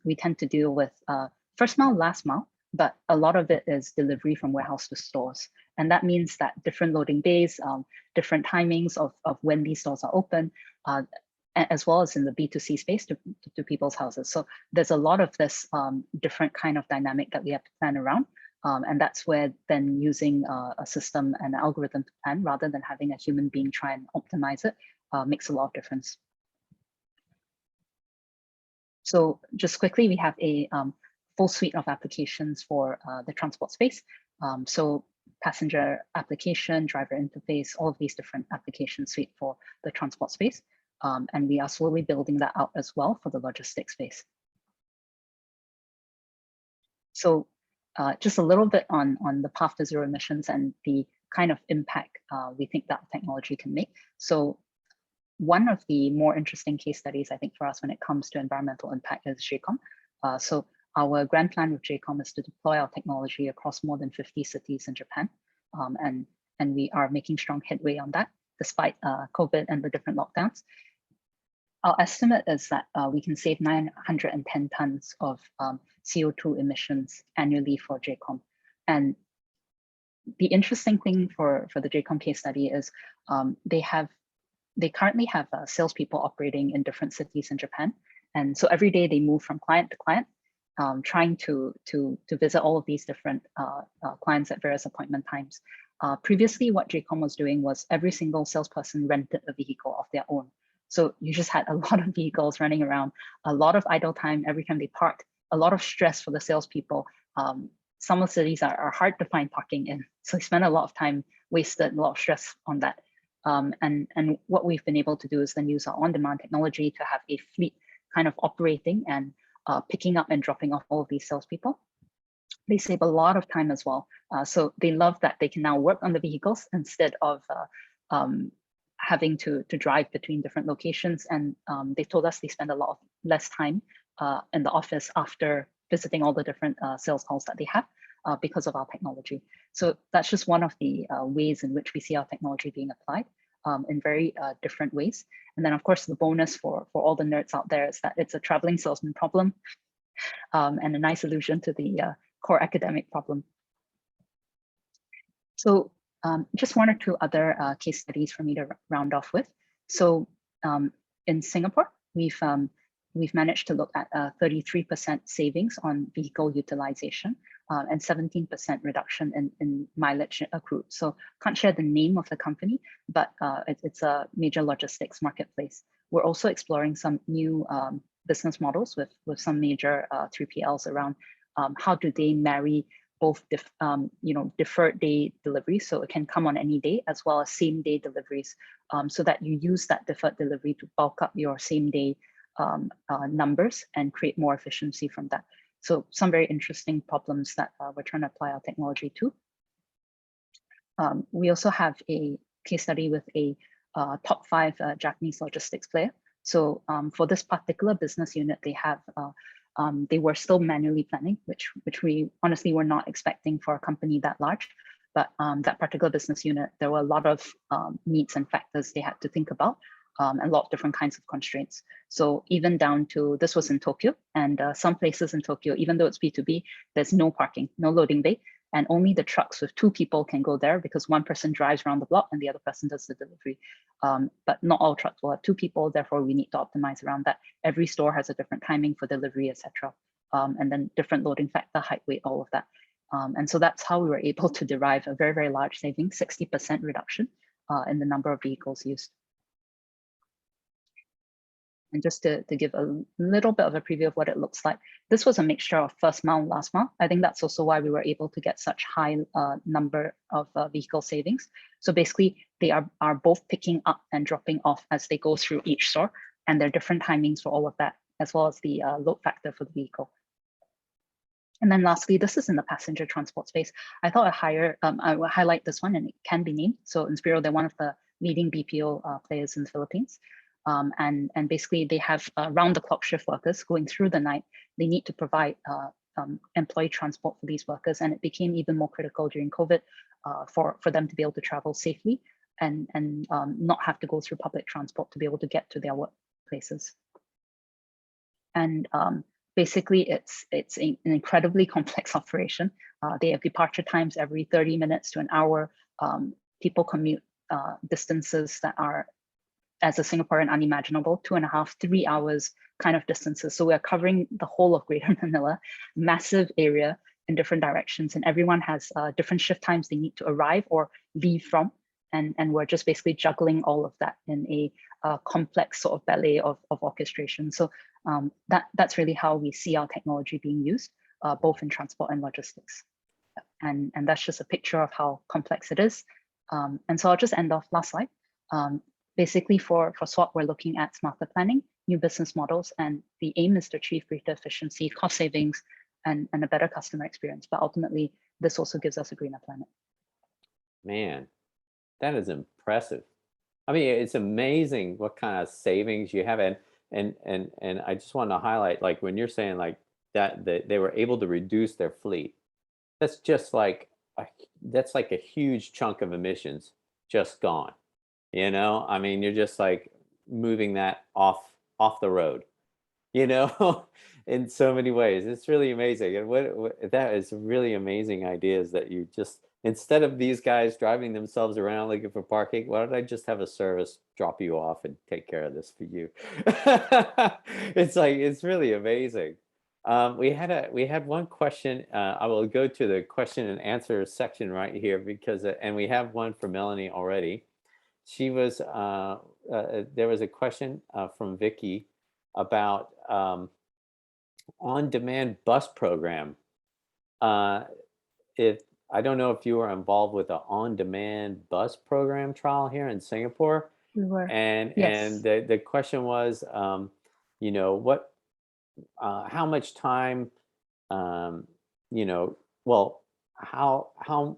We tend to deal with first mile, last mile, but a lot of it is delivery from warehouse to stores. And that means that different loading days, different timings of when these stores are open, as well as in the B2C space to people's houses. So there's a lot of this different kind of dynamic that we have to plan around. And that's where then using a system and algorithm to plan rather than having a human being try and optimize it makes a lot of difference. So just quickly, we have a full suite of applications for the transport space. So passenger application, driver interface, all of these different application suite for the transport space. And we are slowly building that out as well for the logistics space. So just a little bit on the path to zero emissions and the kind of impact we think that technology can make. So one of the more interesting case studies, I think, for us when it comes to environmental impact is Jcomm. So our grand plan with Jcomm is to deploy our technology across more than 50 cities in Japan. And we are making strong headway on that, despite COVID and the different lockdowns. Our estimate is that we can save 910 tons of CO2 emissions annually for Jcomm. And the interesting thing for the Jcomm case study is they currently have salespeople operating in different cities in Japan. And so every day they move from client to client, trying to visit all of these different clients at various appointment times. Previously, what Jcomm was doing was every single salesperson rented a vehicle of their own. So you just had a lot of vehicles running around, a lot of idle time every time they parked, a lot of stress for the salespeople. Some of the cities are hard to find parking in. So they spend a lot of time wasted, a lot of stress on that. And what we've been able to do is then use our on-demand technology to have a fleet kind of operating and picking up and dropping off all of these salespeople. They save a lot of time as well. So they love that they can now work on the vehicles instead of having to drive between different locations. And they told us they spend a lot less time in the office after visiting all the different sales calls that they have because of our technology. So that's just one of the ways in which we see our technology being applied in very different ways. And then of course, the bonus for all the nerds out there is that it's a traveling salesman problem and a nice allusion to the core academic problem. So just one or two other case studies for me to round off with. So in Singapore, we've managed to look at 33% savings on vehicle utilization and 17% reduction in mileage accrued. So can't share the name of the company, but it's a major logistics marketplace. We're also exploring some new business models with some major 3PLs around how do they marry both deferred day deliveries, so it can come on any day, as well as same day deliveries, so that you use that deferred delivery to bulk up your same day numbers and create more efficiency from that. So some very interesting problems that we're trying to apply our technology to. We also have a case study with a top 5 Japanese logistics player. So for this particular business unit, they were still manually planning, which we honestly were not expecting for a company that large. But that particular business unit, there were a lot of needs and factors they had to think about, and a lot of different kinds of constraints. So even down to, this was in Tokyo, and some places in Tokyo, even though it's B2B, there's no parking, no loading bay, and only the trucks with 2 people can go there because one person drives around the block and the other person does the delivery. But not all trucks will have 2 people, therefore we need to optimize around that. Every store has a different timing for delivery, etc. And then different loading factor, height, weight, all of that. And so that's how we were able to derive a very, very large saving, 60% reduction in the number of vehicles used. And just to give a little bit of a preview of what it looks like, this was a mixture of first mile and last mile. I think that's also why we were able to get such high number of vehicle savings. So basically, they are both picking up and dropping off as they go through each store, and there are different timings for all of that, as well as the load factor for the vehicle. And then lastly, this is in the passenger transport space. I thought I will highlight this one, and it can be named. So Inspiro, they're one of the leading BPO players in the Philippines. And basically they have round-the-clock shift workers going through the night. They need to provide employee transport for these workers, and it became even more critical during COVID for them to be able to travel safely and not have to go through public transport to be able to get to their workplaces. And basically, it's an incredibly complex operation. They have departure times every 30 minutes to an hour. People commute distances that are, as a Singaporean, unimaginable, 2.5, 3 hours kind of distances. So we're covering the whole of Greater Manila, massive area in different directions, and everyone has different shift times they need to arrive or leave from. And we're just basically juggling all of that in a complex sort of ballet of orchestration. So that's really how we see our technology being used, both in transport and logistics. and that's just a picture of how complex it is. And so I'll just end off last slide. Basically for SWOT, we're looking at smarter planning, new business models, and the aim is to achieve greater efficiency, cost savings, and a better customer experience. But ultimately, this also gives us a greener planet. Man, that is impressive. I mean, it's amazing what kind of savings you have. And I just want to highlight, like when you're saying like that they were able to reduce their fleet, that's just like that's like a huge chunk of emissions just gone. You know, I mean, you're just like moving that off the road, you know, in so many ways. It's really amazing. And what that is really amazing ideas that you just, instead of these guys driving themselves around looking for parking, why don't I just have a service drop you off and take care of this for you? It's like, it's really amazing. We had one question. I will go to the question and answer section right here because, and we have one for Melanie already. She was, there was a question from Vicky about on-demand bus program. If I don't know if you were involved with an on-demand bus program trial here in Singapore. We were. And Yes. and the question was, you know, what, how much time, you know, well, how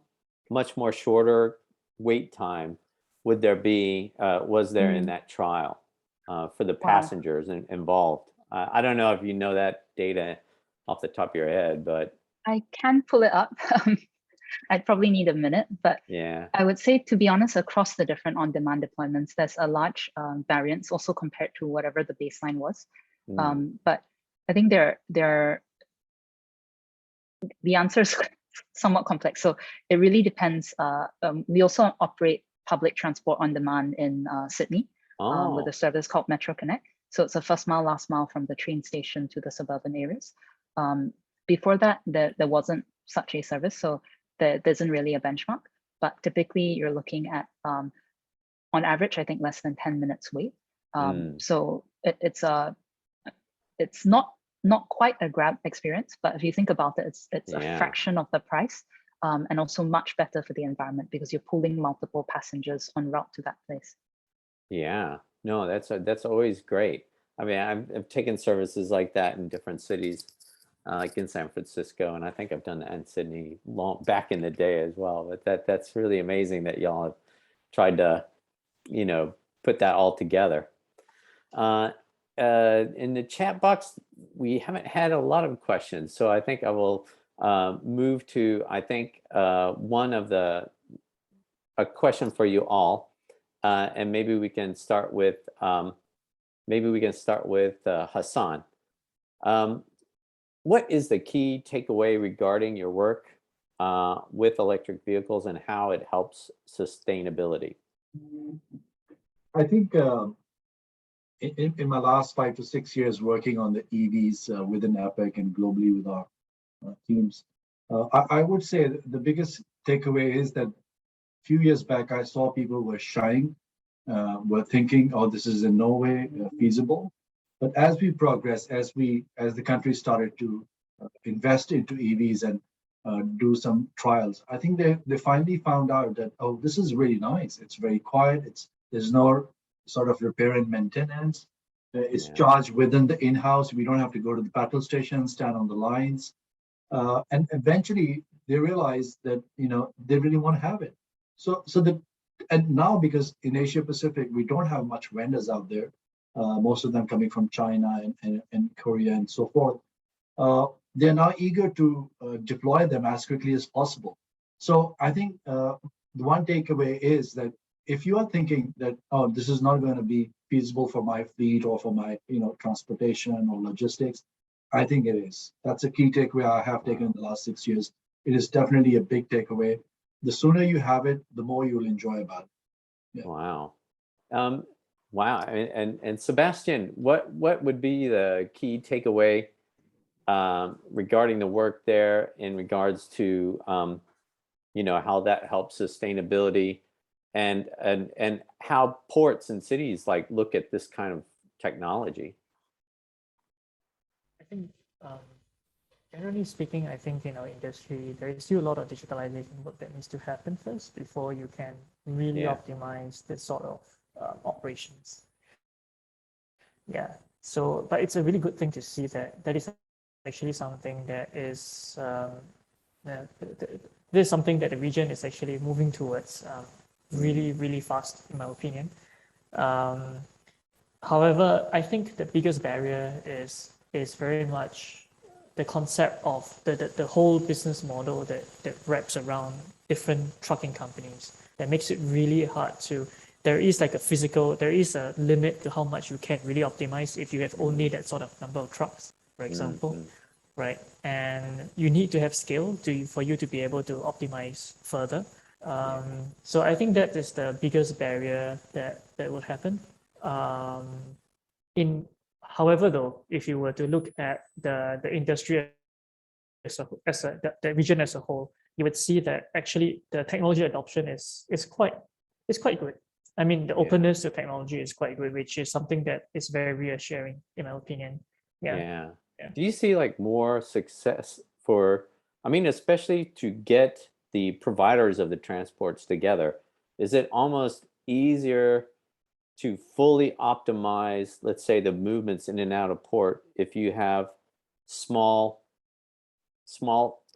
much more shorter wait time would there be, was there in that trial for the passengers involved? I don't know if you know that data off the top of your head, but I can pull it up. I'd probably need a minute, but yeah, I would say, to be honest, across the different on-demand deployments, there's a large variance also compared to whatever the baseline was. But I think the answer is somewhat complex. So it really depends. We also operate public transport on demand in Sydney with a service called Metro Connect. So it's a first mile, last mile from the train station to the suburban areas. Before that, there wasn't such a service, so there isn't really a benchmark. But typically, you're looking at, on average, I think less than 10 minutes wait. So it's not quite a Grab experience, but if you think about it, it's a fraction of the price, and also much better for the environment because you're pulling multiple passengers en route to that place. Yeah, no, that's always great. I mean, I've taken services like that in different cities, like in San Francisco, and I think I've done that in Sydney back in the day as well. But that's really amazing that y'all have tried to, you know, put that all together. In the chat box, we haven't had a lot of questions, so I think I will move to, I think, a question for you all, and maybe we can start with Hassan. What is the key takeaway regarding your work with electric vehicles and how it helps sustainability? I think in my last 5 to 6 years working on the EVs within APEC and globally with our teams, I would say the biggest takeaway is that a few years back, I saw people were shying, were thinking, oh, this is in no way feasible. But as we progress, as the country started to invest into EVs and do some trials, I think they finally found out that, oh, this is really nice. It's very quiet. There's no sort of repair and maintenance. It's charged within the in-house. We don't have to go to the petrol station, stand on the lines. And eventually they realize that, you know, they really want to have it. And now, because in Asia Pacific, we don't have much vendors out there, most of them coming from China and Korea and so forth, they're now eager to deploy them as quickly as possible. So I think the one takeaway is that if you are thinking that, oh, this is not going to be feasible for my fleet or for my, you know, transportation or logistics, I think it is. That's a key takeaway I have taken in the last 6 years. It is definitely a big takeaway. The sooner you have it, the more you'll enjoy about it. Yeah. Wow. Wow. And Sebastian, what would be the key takeaway regarding the work there in regards to, you know, how that helps sustainability and how ports and cities like look at this kind of technology? I think Generally speaking, I think in our industry, there is still a lot of digitalization work that needs to happen first before you can really Yeah. optimize this sort of operations. Yeah. So, but it's a really good thing to see that that is actually something that is this is something that the region is actually moving towards really fast, in my opinion. However, I think the biggest barrier is very much the concept of the whole business model that wraps around different trucking companies that makes it really hard to. There is like there is a limit to how much you can really optimize if you have only that sort of number of trucks, for example, right? And you need to have scale for you to be able to optimize further. So I think that is the biggest barrier that will happen. However, though, if you were to look at the industry the region as a whole, you would see that actually the technology adoption is quite good. I mean, the openness to technology is quite good, which is something that is very reassuring, in my opinion. Yeah. Do you see like more success for, I mean, especially to get the providers of the transports together? Is it almost easier to fully optimize, let's say, the movements in and out of port if you have small,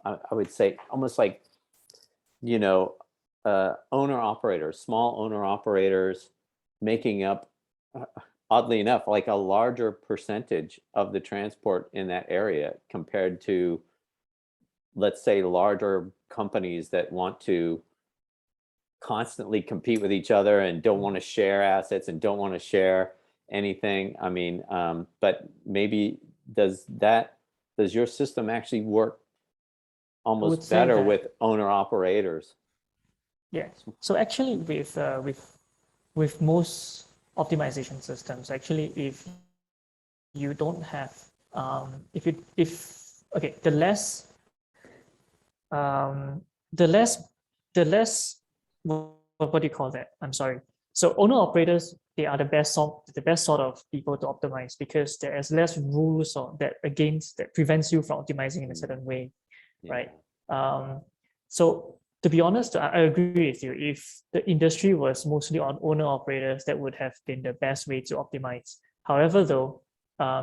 I would say almost like, small owner operators making up, oddly enough, like a larger percentage of the transport in that area compared to, let's say, larger companies that want to constantly compete with each other and don't want to share assets and don't want to share anything. I mean, but maybe does your system actually work almost better with owner operators? Yeah. So actually, with most optimization systems, actually, if you don't have the less what do you call that? I'm sorry. So owner operators, they are the best sort of people to optimize because there is less rules that prevents you from optimizing in a certain way, right? So to be honest, I agree with you. If the industry was mostly on owner operators, that would have been the best way to optimize. However, though,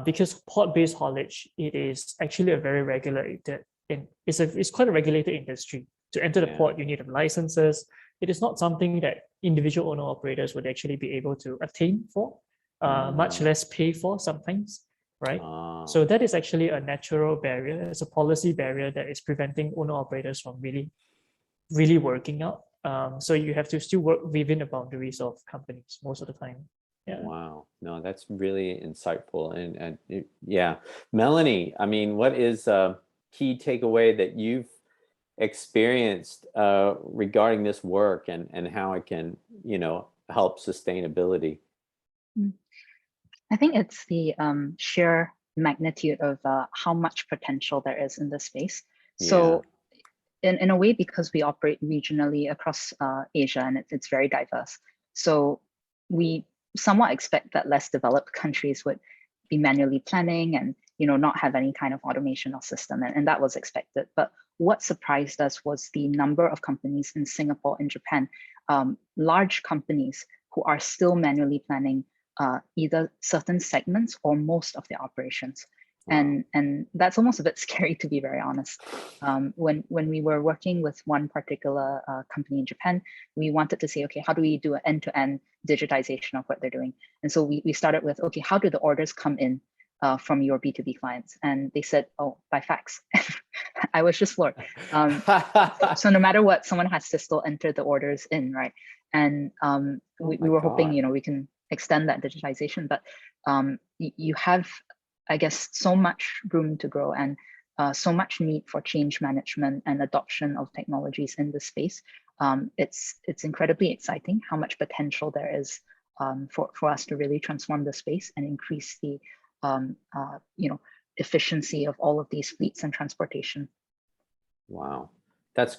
because port-based haulage, it is actually a very regulated, it's quite a regulated industry. To enter the port, you need licenses. It is not something that individual owner operators would actually be able to attain for, much less pay for sometimes, right? So that is actually a natural barrier. It's a policy barrier that is preventing owner operators from really working out. So you have to still work within the boundaries of companies most of the time. Yeah. Wow. No, that's really insightful. And yeah, Melanie, I mean, what is a key takeaway that you've experienced regarding this work and how it can, help sustainability? I think it's the sheer magnitude of how much potential there is in this space. So in a way, because we operate regionally across Asia and it's very diverse, so we somewhat expect that less developed countries would be manually planning and not have any kind of automation or system, and that was expected. But what surprised us was the number of companies in Singapore and Japan, large companies who are still manually planning either certain segments or most of their operations. Wow. And that's almost a bit scary, to be very honest. When we were working with one particular company in Japan, we wanted to say, okay, how do we do an end-to-end digitization of what they're doing? And so we started with, okay, how do the orders come in from your B2B clients? And they said, oh, by fax. I was just floored. So no matter what, someone has to still enter the orders in, right? And we were hoping, we can extend that digitization, but you have, I guess, so much room to grow and so much need for change management and adoption of technologies in this space. It's incredibly exciting how much potential there is for us to really transform the space and increase the efficiency of all of these fleets and transportation. Wow, that's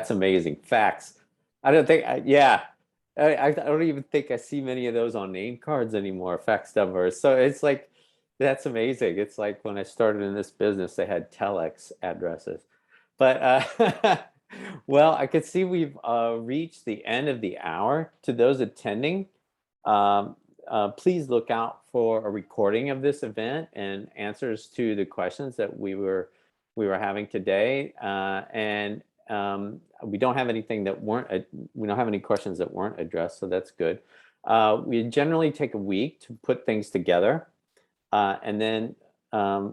amazing. Facts. I don't think, I don't even think I see many of those on name cards anymore, fax numbers. So it's like, That's amazing. It's like when I started in this business, they had telex addresses. But well, I could see we've reached the end of the hour. To those attending, please look out for a recording of this event and answers to the questions that we were having today. And we don't have anything that weren't. We don't have any questions that weren't addressed, so that's good. We generally take a week to put things together. And then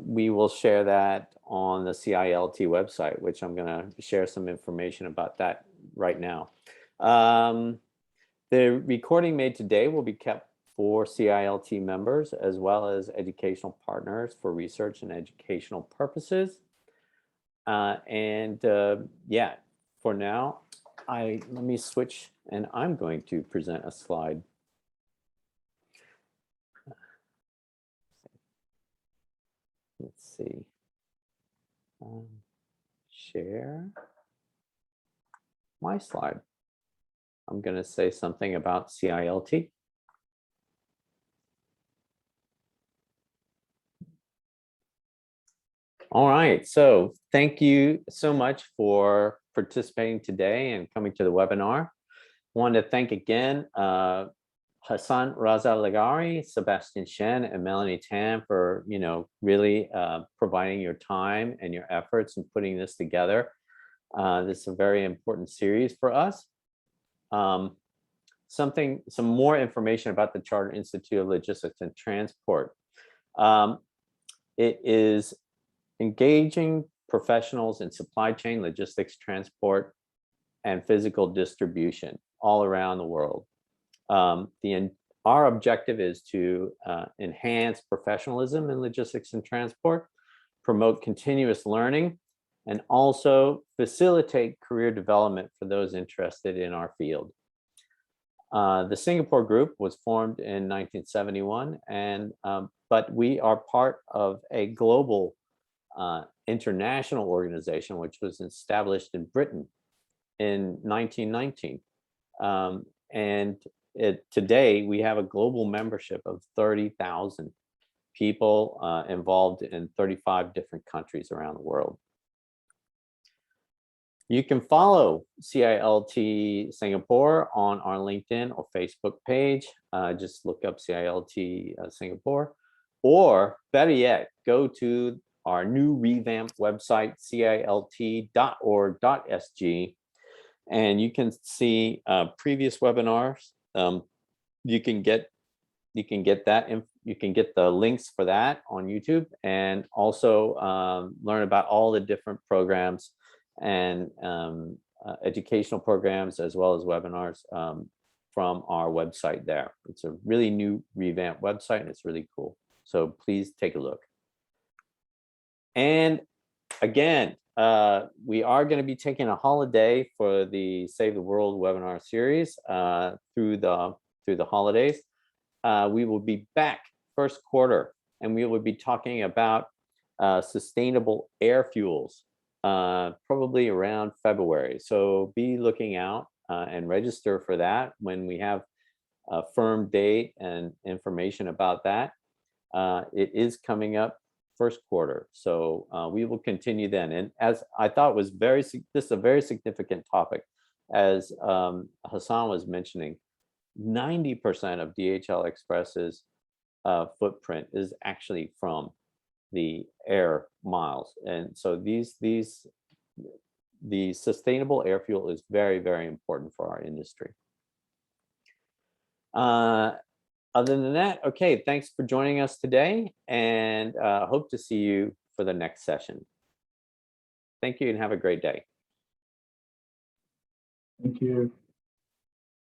we will share that on the CILT website, which I'm going to share some information about that right now. The recording made today will be kept for CILT members as well as educational partners for research and educational purposes. Yeah, for now, let me switch and I'm going to present a slide. Let's see. Share my slide. I'm going to say something about CILT. All right, so thank you so much for participating today and coming to the webinar. I want to thank again Hassan Raza Lagari, Sebastian Shen, and Melanie Tan for really providing your time and your efforts in putting this together. This is a very important series for us. Some more information about the Chartered Institute of Logistics and Transport. It is engaging professionals in supply chain, logistics, transport, and physical distribution all around the world. Our objective is to enhance professionalism in logistics and transport, promote continuous learning, and also facilitate career development for those interested in our field. The Singapore group was formed in 1971, but we are part of a global international organization which was established in Britain in 1919. Today we have a global membership of 30,000 people involved in 35 different countries around the world. You can follow CILT Singapore on our LinkedIn or Facebook page. Just look up CILT Singapore, or better yet, go to our new revamped website, cilt.org.sg, and you can see previous webinars. You can get the links for that on YouTube, and also learn about all the different programs and educational programs as well as webinars from our website there. It's a really new revamped website and it's really cool. So please take a look. And again, we are going to be taking a holiday for the Save the World webinar series through the holidays. We will be back first quarter, and we will be talking about sustainable air fuels, probably around February. So be looking out and register for that when we have a firm date and information about that. It is coming up first quarter, so we will continue then. And as I thought was this is a very significant topic, as Hassan was mentioning, 90% of DHL Express's footprint is actually from the air miles, and so the sustainable air fuel is very, very important for our industry. Other than that, okay, thanks for joining us today, and hope to see you for the next session. Thank you and have a great day. Thank you.